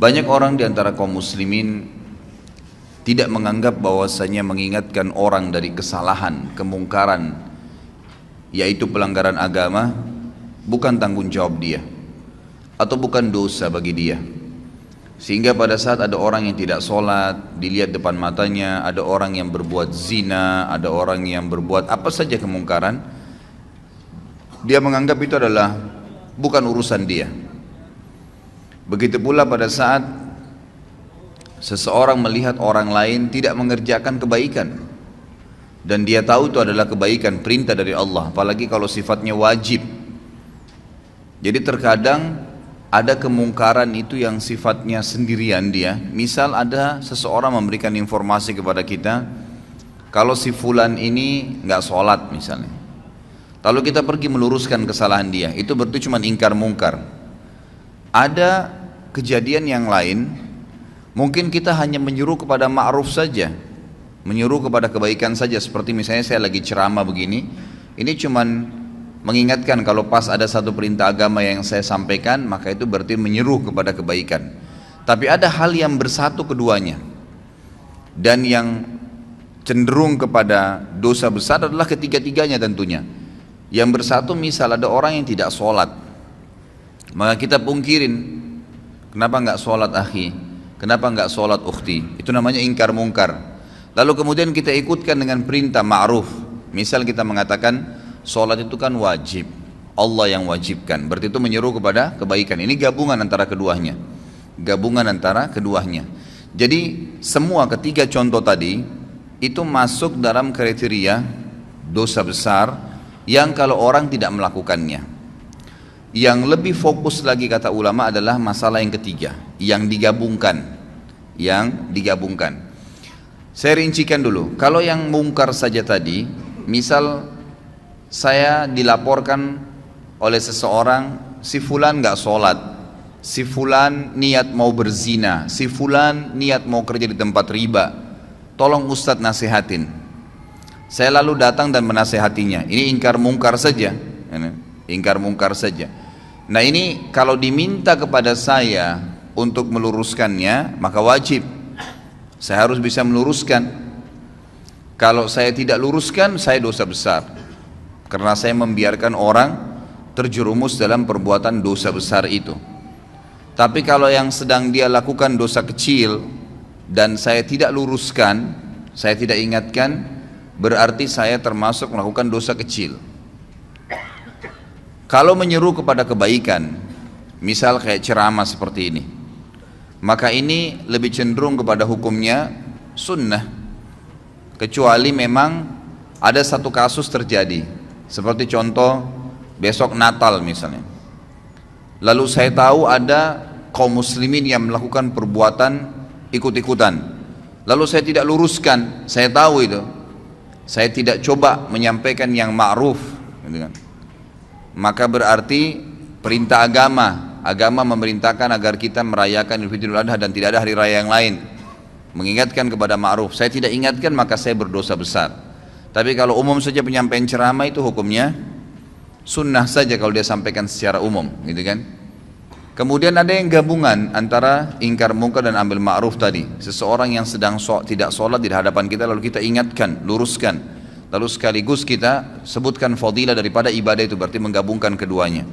Banyak orang di antara kaum muslimin tidak menganggap bahwasanya mengingatkan orang dari kesalahan, kemungkaran, yaitu pelanggaran agama, bukan tanggung jawab dia atau bukan dosa bagi dia. Sehingga pada saat ada orang yang tidak sholat, dilihat depan matanya, ada orang yang berbuat zina, ada orang yang berbuat apa saja kemungkaran, dia menganggap itu adalah bukan urusan dia. Begitu pula pada saat seseorang melihat orang lain tidak mengerjakan kebaikan dan dia tahu itu adalah kebaikan, perintah dari Allah, apalagi kalau sifatnya wajib. Jadi terkadang ada kemungkaran itu yang sifatnya sendirian dia. Misal ada seseorang memberikan informasi kepada kita, kalau si fulan ini nggak sholat misalnya, lalu kita pergi meluruskan kesalahan dia, itu berarti cuma ingkar mungkar. Ada kejadian yang lain, mungkin kita hanya menyuruh kepada ma'ruf saja, menyuruh kepada kebaikan saja. Seperti misalnya saya lagi ceramah begini, ini cuman mengingatkan kalau pas ada satu perintah agama yang saya sampaikan, maka itu berarti menyeru kepada kebaikan. Tapi ada hal yang bersatu keduanya, dan yang cenderung kepada dosa besar adalah ketiga-tiganya tentunya. Yang bersatu misal ada orang yang tidak sholat, maka kita pungkirin, kenapa nggak sholat akhi, kenapa nggak sholat ukhti, itu namanya ingkar mungkar. Lalu kemudian kita ikutkan dengan perintah ma'ruf. Misal kita mengatakan sholat itu kan wajib, Allah yang wajibkan, berarti itu menyeru kepada kebaikan. Ini gabungan antara keduanya, gabungan antara keduanya. Jadi semua ketiga contoh tadi itu masuk dalam kriteria dosa besar yang kalau orang tidak melakukannya. Yang lebih fokus lagi kata ulama adalah masalah yang ketiga, yang digabungkan, Saya rincikan dulu. Kalau yang mungkar saja tadi, misal saya dilaporkan oleh seseorang, si fulan nggak sholat, si fulan niat mau berzina, si fulan niat mau kerja di tempat riba, tolong Ustadz nasihatin. Saya lalu datang dan menasehatinya. Ini ingkar mungkar saja, ingkar mungkar saja. Nah ini kalau diminta kepada saya untuk meluruskannya, maka wajib saya harus bisa meluruskan. Kalau saya tidak luruskan, saya dosa besar, karena saya membiarkan orang terjerumus dalam perbuatan dosa besar itu. Tapi kalau yang sedang dia lakukan dosa kecil dan saya tidak luruskan, saya tidak ingatkan, berarti saya termasuk melakukan dosa kecil. Kalau menyeru kepada kebaikan, misal kayak ceramah seperti ini, maka ini lebih cenderung kepada hukumnya sunnah, kecuali memang ada satu kasus terjadi. Seperti contoh besok Natal misalnya, lalu saya tahu ada kaum muslimin yang melakukan perbuatan ikut-ikutan, lalu saya tidak luruskan, saya tahu itu, saya tidak coba menyampaikan yang ma'ruf, gitu kan. Maka berarti perintah agama memerintahkan agar kita merayakan Idul Adha dan tidak ada hari raya yang lain, mengingatkan kepada ma'ruf. Saya tidak ingatkan, maka saya berdosa besar. Tapi kalau umum saja penyampaian ceramah itu hukumnya sunnah saja kalau dia sampaikan secara umum, gitu kan. Kemudian ada yang gabungan antara ingkar mungkar dan ambil ma'ruf tadi. Seseorang yang sedang tidak sholat di hadapan kita, lalu kita ingatkan, luruskan, lalu sekaligus kita sebutkan fadilah daripada ibadah itu, berarti menggabungkan keduanya.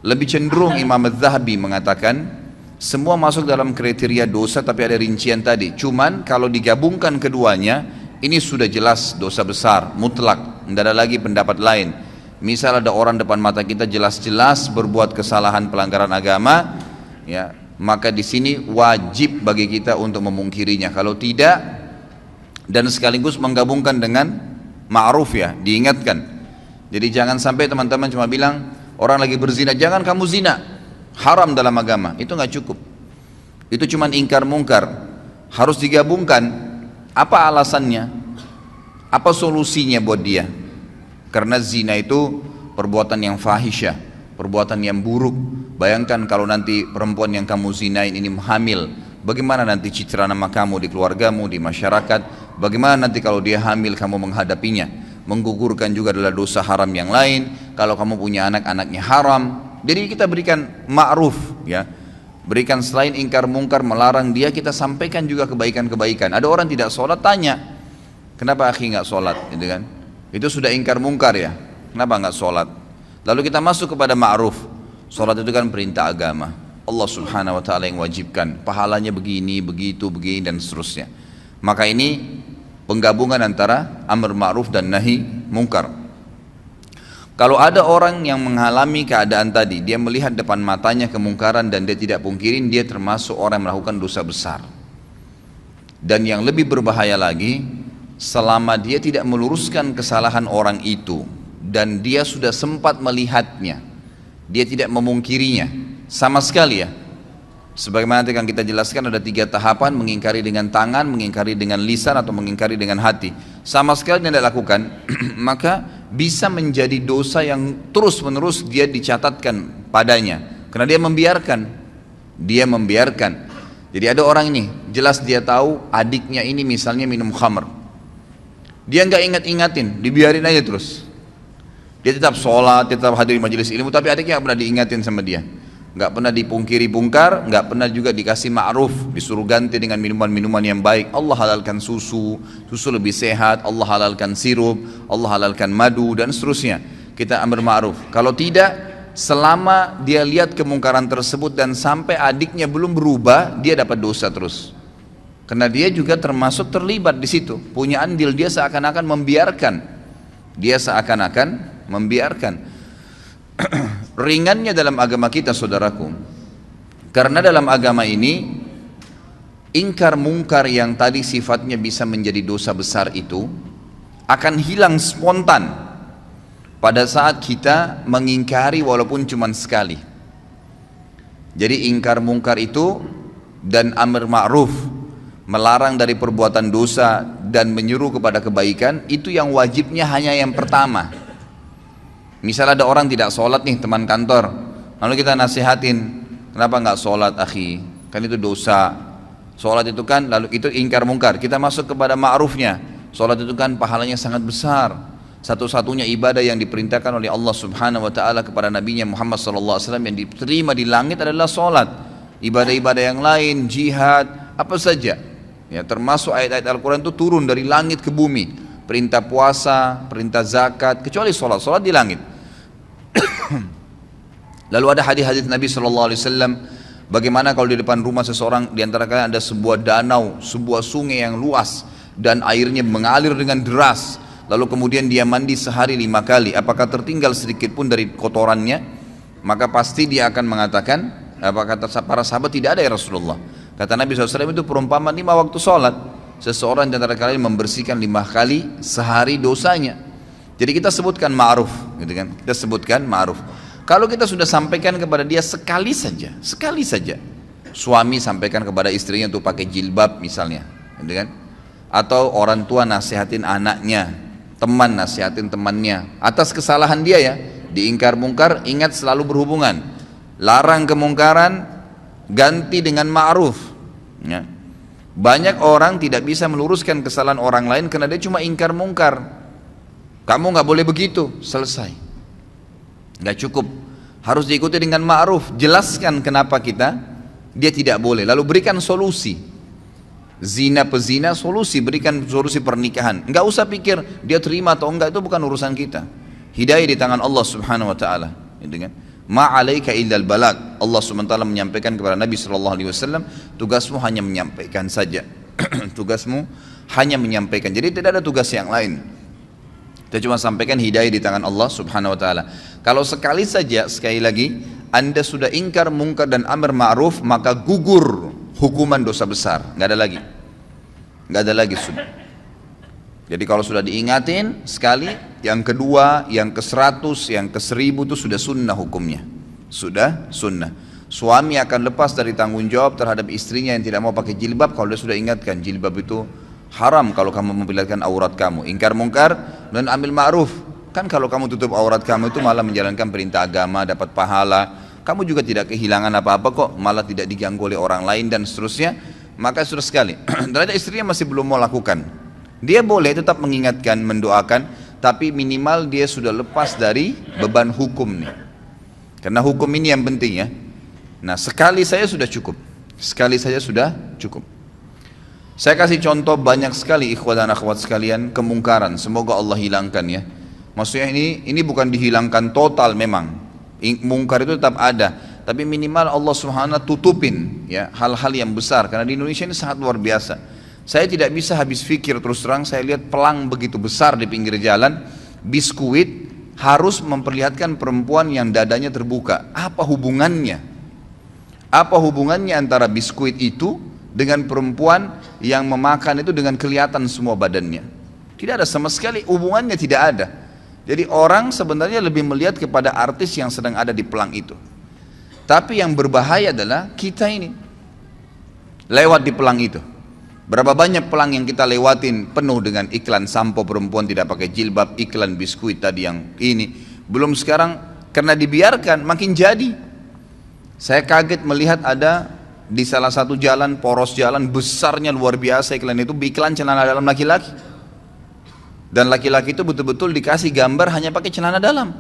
Lebih cenderung Imam Az-Zahabi mengatakan semua masuk dalam kriteria dosa, tapi ada rincian tadi. Cuman kalau digabungkan keduanya, ini sudah jelas dosa besar, mutlak, tidak ada lagi pendapat lain. Misal ada orang depan mata kita jelas-jelas berbuat kesalahan pelanggaran agama, ya, maka di sini wajib bagi kita untuk memungkirinya. Kalau tidak, dan sekaligus menggabungkan dengan ma'ruf, ya, diingatkan. Jadi jangan sampai teman-teman cuma bilang orang lagi berzina, jangan kamu zina, haram dalam agama. Itu nggak cukup. Itu cuma ingkar mungkar. Harus digabungkan. Apa alasannya? Apa solusinya buat dia? Karena zina itu perbuatan yang fahisyah, perbuatan yang buruk. Bayangkan kalau nanti perempuan yang kamu zinain ini hamil, bagaimana nanti citra nama kamu di keluargamu, di masyarakat? Bagaimana nanti kalau dia hamil kamu menghadapinya? menggugurkan juga adalah dosa haram yang lain. Kalau kamu punya anak, anaknya haram. Jadi kita berikan ma'ruf, ya. Berikan selain ingkar mungkar, melarang dia, kita sampaikan juga kebaikan-kebaikan. Ada orang tidak sholat, tanya, kenapa akhi nggak sholat, gitu kan? Itu sudah ingkar mungkar ya, kenapa nggak sholat? Lalu kita masuk kepada ma'ruf. Sholat itu kan perintah agama, Allah subhanahu wa ta'ala yang wajibkan, pahalanya begini, begitu, begini, dan seterusnya. Maka ini penggabungan antara amr ma'ruf dan nahi mungkar. Kalau ada orang yang mengalami keadaan tadi, dia melihat depan matanya kemungkaran dan dia tidak pungkirin, dia termasuk orang yang melakukan dosa besar. Dan yang lebih berbahaya lagi, selama dia tidak meluruskan kesalahan orang itu dan dia sudah sempat melihatnya, dia tidak memungkirinya sama sekali ya. Sebagaimana nanti akan kita jelaskan, ada 3 tahapan: mengingkari dengan tangan, mengingkari dengan lisan, atau mengingkari dengan hati. Sama sekali tidak dilakukan, maka bisa menjadi dosa yang terus menerus dia dicatatkan padanya, karena dia membiarkan. Jadi ada orang ini, jelas dia tahu adiknya ini misalnya minum khamr, dia nggak ingat-ingatin, dibiarin aja terus. Dia tetap sholat, tetap hadir di majelis ilmu, tapi adiknya nggak pernah diingatin sama dia, nggak pernah dipungkiri bungkar, nggak pernah juga dikasih ma'ruf, disuruh ganti dengan minuman-minuman yang baik. Allah halalkan susu lebih sehat, Allah halalkan sirup, Allah halalkan madu, dan seterusnya. Kita amr ma'ruf. Kalau tidak, selama dia lihat kemungkaran tersebut dan sampai adiknya belum berubah, dia dapat dosa terus. Karena dia juga termasuk terlibat di situ, punya andil, dia seakan-akan membiarkan. Ringannya dalam agama kita, saudaraku, karena dalam agama ini ingkar mungkar yang tadi sifatnya bisa menjadi dosa besar itu akan hilang spontan pada saat kita mengingkari walaupun cuma sekali. Jadi ingkar mungkar itu dan amr ma'ruf, melarang dari perbuatan dosa dan menyuruh kepada kebaikan, itu yang wajibnya hanya yang pertama. Misal ada orang tidak sholat nih, teman kantor, lalu kita nasihatin, kenapa nggak sholat akhi, kan itu dosa. Sholat itu kan, lalu itu ingkar mungkar. Kita masuk kepada ma'rufnya, sholat itu kan pahalanya sangat besar, satu-satunya ibadah yang diperintahkan oleh Allah subhanahu wa ta'ala kepada nabinya Muhammad sallallahu alaihi wasallam yang diterima di langit adalah sholat. Ibadah-ibadah yang lain, jihad, apa saja ya, termasuk ayat-ayat Al-Quran itu turun dari langit ke bumi. Perintah puasa, perintah zakat, kecuali sholat di langit. Lalu ada hadis-hadis Nabi SAW, bagaimana kalau di depan rumah seseorang, di antara kalian ada sebuah danau, sebuah sungai yang luas, dan airnya mengalir dengan deras, lalu kemudian dia mandi sehari 5 kali, apakah tertinggal sedikit pun dari kotorannya? Maka pasti dia akan mengatakan, apa kata para sahabat, tidak ada ya Rasulullah. Kata Nabi SAW, itu perumpamaan 5 waktu sholat. Seseorang di antara kalian membersihkan 5 kali sehari dosanya. Jadi kita sebutkan ma'ruf, gitu kan? Kita sebutkan ma'ruf. Kalau kita sudah sampaikan kepada dia sekali saja, suami sampaikan kepada istrinya untuk pakai jilbab misalnya, gitu kan? Atau orang tua nasihatin anaknya, teman nasihatin temannya, atas kesalahan dia ya, diingkar mungkar, ingat selalu berhubungan. Larang kemungkaran, ganti dengan ma'ruf, ya. Banyak orang tidak bisa meluruskan kesalahan orang lain karena dia cuma ingkar mungkar. Kamu nggak boleh begitu, selesai. Nggak cukup, harus diikuti dengan ma'ruf. Jelaskan kenapa dia tidak boleh, lalu berikan solusi. Zina pezina, berikan solusi pernikahan. Nggak usah pikir dia terima atau enggak, itu bukan urusan kita. Hidayah di tangan Allah subhanahu wa ta'ala, gitu kan? Ma'alaika illal balag. Allah SWT menyampaikan kepada Nabi SAW, tugasmu hanya menyampaikan saja. Tugasmu hanya menyampaikan, jadi tidak ada tugas yang lain. Kita cuma sampaikan hidayah di tangan Allah subhanahu wa ta'ala. Kalau sekali saja, sekali lagi, Anda sudah ingkar mungkar dan amr ma'ruf, maka gugur hukuman dosa besar. Nggak ada lagi sudah. Jadi kalau sudah diingatin sekali, yang kedua, yang ke-100, yang ke-1000 itu sudah sunnah hukumnya. Sudah sunnah. Suami akan lepas dari tanggung jawab terhadap istrinya yang tidak mau pakai jilbab kalau dia sudah ingatkan, jilbab itu haram kalau kamu memperlihatkan aurat kamu. Ingkar mungkar dan ambil ma'ruf. Kan kalau kamu tutup aurat kamu itu malah menjalankan perintah agama, dapat pahala. Kamu juga tidak kehilangan apa-apa kok, malah tidak diganggu oleh orang lain dan seterusnya. Maka sudah sekali. Ternyata istrinya masih belum mau lakukan. Dia boleh tetap mengingatkan, mendoakan, tapi minimal dia sudah lepas dari beban hukum nih. Karena hukum ini yang penting ya. Nah, sekali saya sudah cukup. Sekali saja sudah cukup. Saya kasih contoh banyak sekali ikhwat dan akhwat sekalian kemungkaran. Semoga Allah hilangkan ya. Maksudnya ini bukan dihilangkan total memang. Mungkar itu tetap ada, tapi minimal Allah Subhanahu tutupin ya hal-hal yang besar. Karena di Indonesia ini sangat luar biasa. Saya tidak bisa habis fikir terus terang. Saya lihat pelang begitu besar di pinggir jalan, biskuit harus memperlihatkan perempuan yang dadanya terbuka. Apa hubungannya? Apa hubungannya antara biskuit itu dengan perempuan yang memakan itu dengan kelihatan semua badannya? Tidak ada sama sekali, hubungannya tidak ada. Jadi orang sebenarnya lebih melihat kepada artis yang sedang ada di pelang itu. Tapi yang berbahaya adalah kita ini lewat di pelang itu. Berapa banyak pelang yang kita lewatin penuh dengan iklan sampo perempuan tidak pakai jilbab, iklan biskuit tadi yang ini. Belum sekarang karena dibiarkan makin jadi. Saya kaget melihat ada di salah satu jalan, poros jalan besarnya luar biasa iklan itu, iklan celana dalam laki-laki. Dan laki-laki itu betul-betul dikasih gambar hanya pakai celana dalam.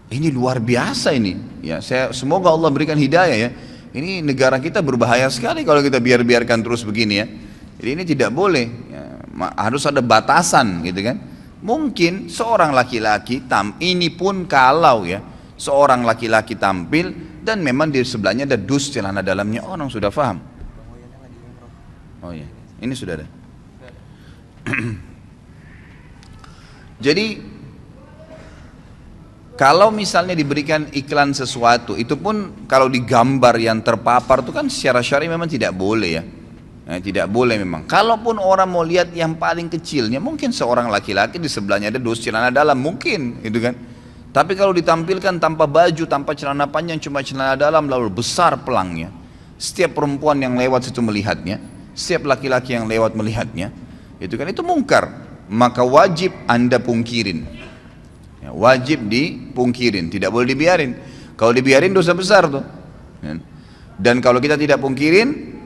Ini luar biasa ini. Ya, semoga Allah berikan hidayah ya. Ini negara kita berbahaya sekali kalau kita biarkan terus begini ya. Jadi ini tidak boleh. Ya, harus ada batasan gitu kan. Mungkin seorang laki-laki ini pun kalau ya seorang laki-laki tampil dan memang di sebelahnya ada dus celana dalamnya, orang sudah paham. Oh ya, ini sudah ada. Jadi kalau misalnya diberikan iklan sesuatu, itu pun kalau digambar yang terpapar itu kan secara syar'i memang tidak boleh ya. Tidak boleh memang. Kalaupun orang mau lihat yang paling kecilnya, mungkin seorang laki-laki di sebelahnya ada dus celana dalam, mungkin gitu kan. Tapi kalau ditampilkan tanpa baju, tanpa celana panjang, cuma celana dalam lalu besar pelangnya, setiap perempuan yang lewat situ melihatnya, setiap laki-laki yang lewat melihatnya, itu kan itu mungkar. Maka wajib Anda pungkirin ya, wajib dipungkirin, tidak boleh dibiarin. Kalau dibiarin dosa besar tuh ya. Dan kalau kita tidak pungkirin,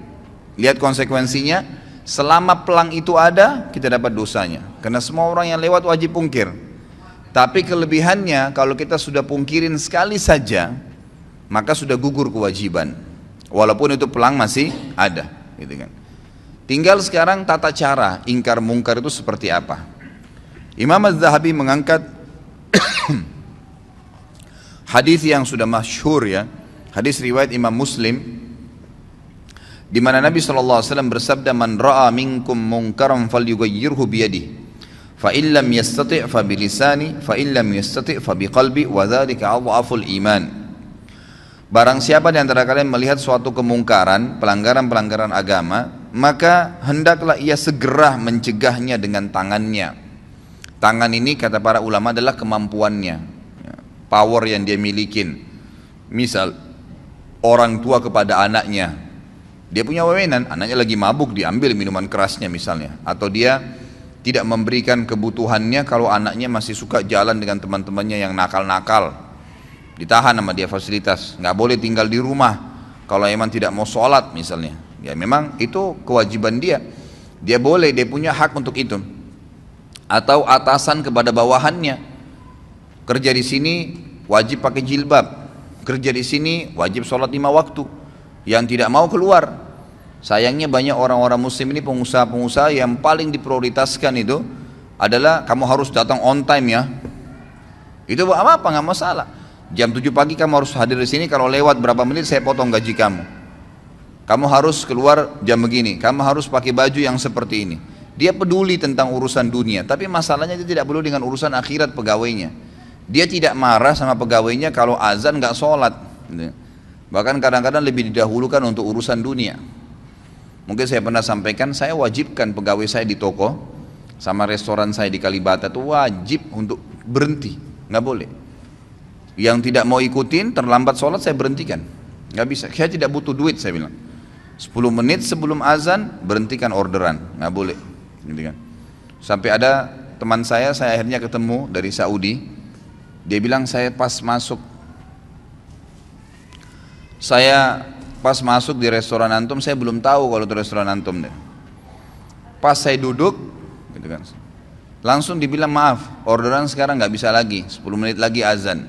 lihat konsekuensinya. Selama pelang itu ada, kita dapat dosanya, karena semua orang yang lewat wajib pungkir. Tapi kelebihannya, kalau kita sudah pungkirin sekali saja, maka sudah gugur kewajiban, walaupun itu pelang masih ada gitu kan. Tinggal sekarang tata cara ingkar mungkar itu seperti apa. Imam Az-Zahabi mengangkat hadis yang sudah masyhur ya, hadis riwayat Imam Muslim, di mana Nabi SAW bersabda, man ra'a minkum munkaran falyughayyirhu biyadihi, fa in lam yastati' fa bilisani, fa in lam yastati' fa biqalbi, wa dzalika adhaful iman. Barang siapa di antara kalian melihat suatu kemungkaran, pelanggaran-pelanggaran agama, maka hendaklah ia segera mencegahnya dengan tangannya. Tangan ini kata para ulama adalah kemampuannya, power yang dia milikin. Misal orang tua kepada anaknya, dia punya wewenang, anaknya lagi mabuk diambil minuman kerasnya misalnya, atau dia tidak memberikan kebutuhannya kalau anaknya masih suka jalan dengan teman-temannya yang nakal-nakal, ditahan sama dia fasilitas, nggak boleh tinggal di rumah kalau emang tidak mau sholat misalnya. Ya memang itu kewajiban dia, dia boleh, dia punya hak untuk itu. Atau atasan kepada bawahannya, kerja di sini wajib pakai jilbab, kerja di sini wajib sholat 5 waktu, yang tidak mau keluar. Sayangnya banyak orang-orang muslim ini, pengusaha-pengusaha yang paling diprioritaskan itu adalah kamu harus datang on time ya. Itu apa-apa, nggak masalah. Jam 7 pagi kamu harus hadir di sini, kalau lewat berapa menit saya potong gaji kamu. Kamu harus keluar jam begini, kamu harus pakai baju yang seperti ini. Dia peduli tentang urusan dunia, tapi masalahnya dia tidak peduli dengan urusan akhirat pegawainya. Dia tidak marah sama pegawainya kalau azan nggak sholat. Bahkan kadang-kadang lebih didahulukan untuk urusan dunia. Mungkin saya pernah sampaikan, saya wajibkan pegawai saya di toko sama restoran saya di Kalibata itu wajib untuk berhenti, nggak boleh. Yang tidak mau ikutin terlambat sholat saya berhentikan, nggak bisa. Saya tidak butuh duit, saya bilang. 10 menit sebelum azan berhentikan orderan, nggak boleh, gitu kan. Sampai ada teman saya akhirnya ketemu dari Saudi, dia bilang saya pas masuk di restoran antum, saya belum tahu kalau itu restoran antum deh. Pas saya duduk, gitu kan, Langsung dibilang maaf, orderan sekarang nggak bisa lagi, 10 menit lagi azan.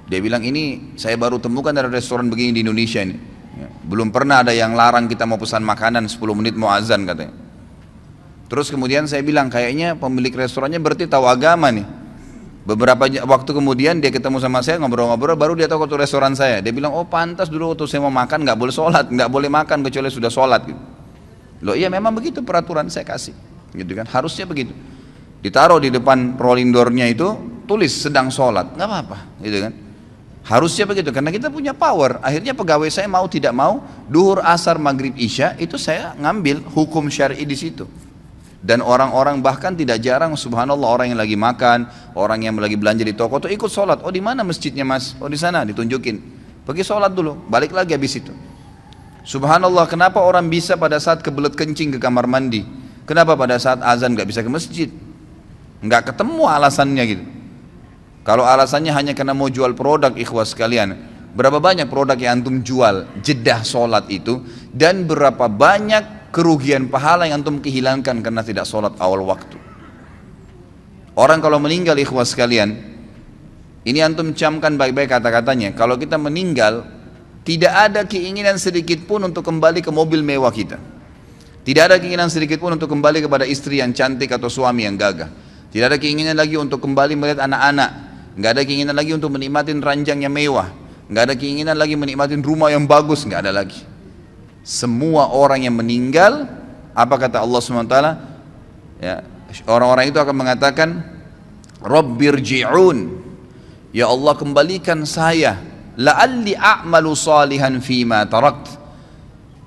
Dia bilang ini saya baru temukan dari restoran begini di Indonesia ini. Ya, belum pernah ada yang larang kita mau pesan makanan 10 menit mau azan katanya. Terus kemudian saya bilang kayaknya pemilik restorannya berarti tahu agama nih. Beberapa waktu kemudian dia ketemu sama saya ngobrol-ngobrol, baru dia tahu waktu restoran saya. Dia bilang, oh pantas dulu waktu saya mau makan nggak boleh sholat, nggak boleh makan kecuali sudah sholat. Gitu. Loh iya memang begitu peraturan saya kasih, gitu kan? Harusnya begitu. Ditaruh di depan rolling door-nya itu tulis sedang sholat, nggak apa-apa, gitu kan? Harusnya begitu karena kita punya power. Akhirnya pegawai saya mau tidak mau, duhur, asar, maghrib, isya itu saya ngambil hukum syar'i di situ. Dan orang-orang bahkan tidak jarang, subhanallah, orang yang lagi makan, orang yang lagi belanja di toko tuh ikut sholat. Oh di mana masjidnya mas? Oh di sana, ditunjukin. Pergi sholat dulu, balik lagi habis itu. Subhanallah, kenapa orang bisa pada saat kebelet kencing ke kamar mandi? Kenapa pada saat azan nggak bisa ke masjid? Nggak ketemu alasannya gitu. Kalau alasannya hanya karena mau jual produk, ikhwas sekalian, berapa banyak produk yang antum jual jedah sholat itu, dan berapa banyak kerugian pahala yang antum kehilangkan karena tidak sholat awal waktu. Orang kalau meninggal, ikhwas sekalian, ini antum camkan baik-baik kata-katanya. Kalau kita meninggal, tidak ada keinginan sedikit pun untuk kembali ke mobil mewah kita. Tidak ada keinginan sedikit pun untuk kembali kepada istri yang cantik atau suami yang gagah. Tidak ada keinginan lagi untuk kembali melihat anak-anak. Nggak ada keinginan lagi untuk menikmatin ranjang yang mewah. Nggak ada keinginan lagi menikmatin rumah yang bagus. Nggak ada lagi. Semua orang yang meninggal, apa kata Allah SWT? Ya, orang-orang itu akan mengatakan, Rabbirji'un, ya Allah kembalikan saya, la'alli a'malu salihan fima tarakt.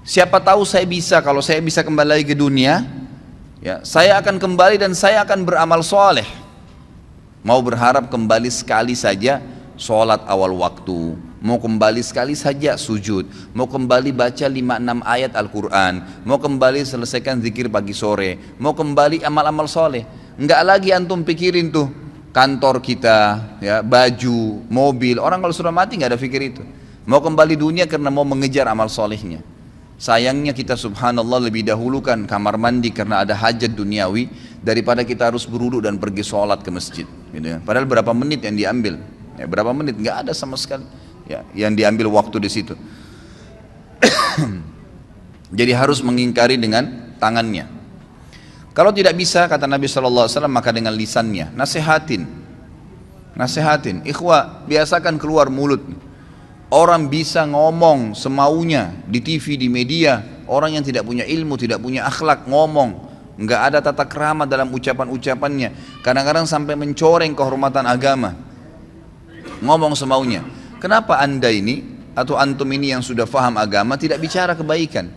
Siapa tahu saya bisa, kalau saya bisa kembali lagi ke dunia, ya, saya akan kembali dan saya akan beramal soleh. Mau berharap kembali sekali saja sholat awal waktu, mau kembali sekali saja sujud, mau kembali baca 5-6 ayat Al-Quran, mau kembali selesaikan zikir pagi sore, mau kembali amal-amal soleh. Enggak lagi antum pikirin tuh kantor kita, ya, baju, mobil. Orang kalau sudah mati nggak ada pikir itu. Mau kembali dunia karena mau mengejar amal solehnya. Sayangnya kita subhanallah lebih dahulukan kamar mandi karena ada hajat duniawi daripada kita harus berwudu dan pergi sholat ke masjid. Gitu ya. Padahal berapa menit yang diambil? Ya, berapa menit? Nggak ada sama sekali. Ya, yang diambil waktu di situ. Jadi harus mengingkari dengan tangannya. Kalau tidak bisa, kata Nabi SAW, maka dengan lisannya. Nasihatin. Ikhwah, biasakan keluar mulut. Orang bisa ngomong semaunya di TV, di media. Orang yang tidak punya ilmu, tidak punya akhlak ngomong, nggak ada tata krama dalam ucapan-ucapannya. Kadang-kadang sampai mencoreng kehormatan agama. Ngomong semaunya. Kenapa anda ini atau antum ini yang sudah faham agama tidak bicara kebaikan?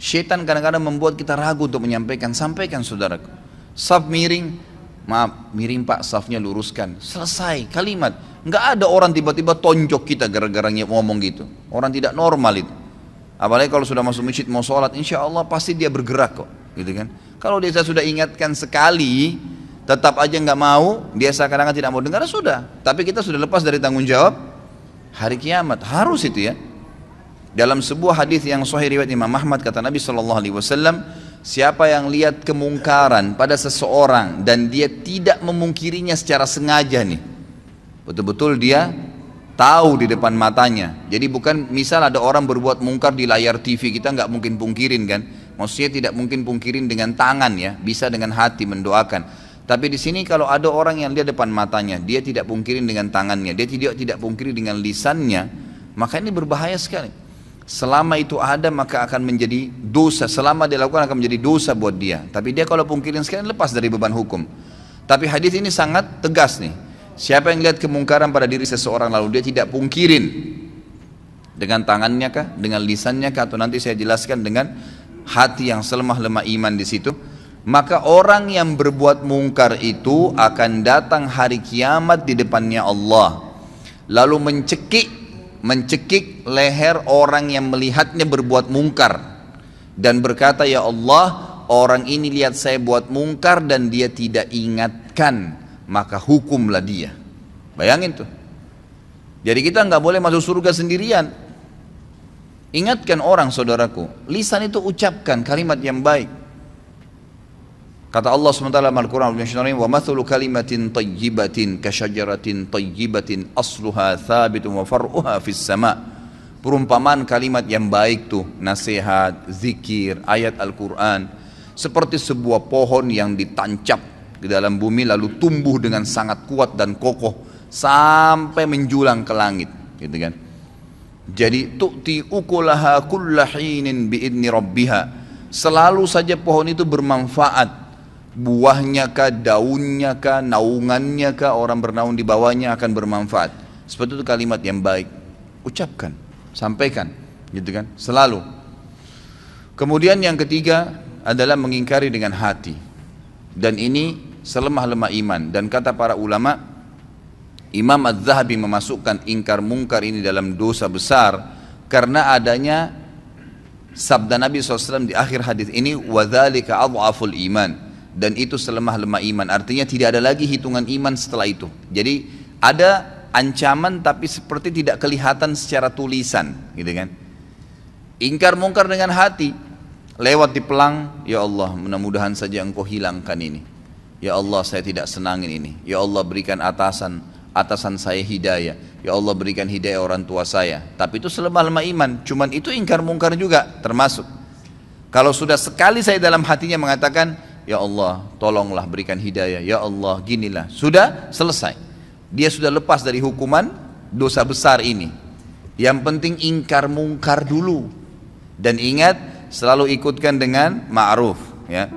Syaitan kadang-kadang membuat kita ragu untuk menyampaikan. Sampaikan saudaraku. Saf miring, maaf miring pak, safnya luruskan. Selesai kalimat. Nggak ada orang tiba-tiba tonjok kita gara-gara ngomong gitu. Orang tidak normal itu. Apalagi kalau sudah masuk masjid mau sholat, insya Allah pasti dia bergerak kok, gitu kan. Kalau dia sudah ingatkan sekali, tetap aja nggak mau, dia seakan-akan tidak mau dengar, sudah. Tapi kita sudah lepas dari tanggung jawab hari kiamat, harus itu ya. Dalam sebuah hadis yang sahih riwayat Imam Ahmad, kata Nabi SAW, siapa yang lihat kemungkaran pada seseorang dan dia tidak memungkirinya secara sengaja nih, betul-betul dia tahu di depan matanya. Jadi bukan misal ada orang berbuat mungkar di layar TV, kita nggak mungkin pungkirin kan. Maksudnya tidak mungkin pungkirin dengan tangan ya, bisa dengan hati mendoakan. Tapi di sini kalau ada orang yang lihat depan matanya, dia tidak pungkirin dengan tangannya, dia tidak pungkiri dengan lisannya, maka ini berbahaya sekali. Selama itu ada maka akan menjadi dosa, selama dilakukan akan menjadi dosa buat dia. Tapi dia kalau pungkirin sekali lepas dari beban hukum. Tapi hadis ini sangat tegas nih. Siapa yang lihat kemungkaran pada diri seseorang lalu dia tidak pungkirin dengan tangannya kah, dengan lisannya kah, atau nanti saya jelaskan dengan hati yang selemah-lemah iman di situ, maka orang yang berbuat mungkar itu akan datang hari kiamat di depannya Allah, lalu mencekik leher orang yang melihatnya berbuat mungkar dan berkata, ya Allah, orang ini lihat saya buat mungkar dan dia tidak ingatkan, maka hukumlah dia. Bayangin tuh. Jadi kita nggak boleh masuk surga sendirian. Ingatkan orang saudaraku. Lisan itu ucapkan kalimat yang baik. Kata Allah SWT dalam Al-Quran, wa mathalu kalimatin tayyibatin kasyajaratin tayyibatin asluha thabitun wa far'uha fis sama. Perumpamaan kalimat yang baik tuh, nasihat, zikir, ayat Al-Quran, seperti sebuah pohon yang ditancap di dalam bumi lalu tumbuh dengan sangat kuat dan kokoh sampai menjulang ke langit, gitu kan. Jadi tu'ti ukulaha kulla hinin bi'idni rabbiha. Selalu saja pohon itu bermanfaat. Buahnya kah, daunnya kah, naungannya kah, orang bernaung di bawahnya akan bermanfaat. Seperti itu kalimat yang baik. Ucapkan, sampaikan, gitu kan, selalu. Kemudian yang ketiga adalah mengingkari dengan hati. Dan ini selemah-lemah iman. Dan kata para ulama, Imam Az-Zahabi memasukkan ingkar mungkar ini dalam dosa besar karena adanya sabda Nabi SAW di akhir hadis ini, وَذَلِكَ أَضْعَفُ الْإِيمَانِ, dan itu selemah-lemah iman. Artinya tidak ada lagi hitungan iman setelah itu. Jadi ada ancaman tapi seperti tidak kelihatan secara tulisan, gitu kan. Ingkar mungkar dengan hati, lewat di pelang, ya Allah mudah-mudahan saja engkau hilangkan ini. Ya Allah saya tidak senangin ini. Ya Allah berikan atasan saya hidayah. Ya Allah berikan hidayah orang tua saya. Tapi itu selemah-lemah iman. Cuman itu ingkar mungkar juga termasuk. Kalau sudah sekali saya dalam hatinya mengatakan, ya Allah tolonglah berikan hidayah, ya Allah ginilah, sudah selesai. Dia sudah lepas dari hukuman dosa besar ini. Yang penting ingkar mungkar dulu. Dan ingat selalu ikutkan dengan ma'ruf, ya.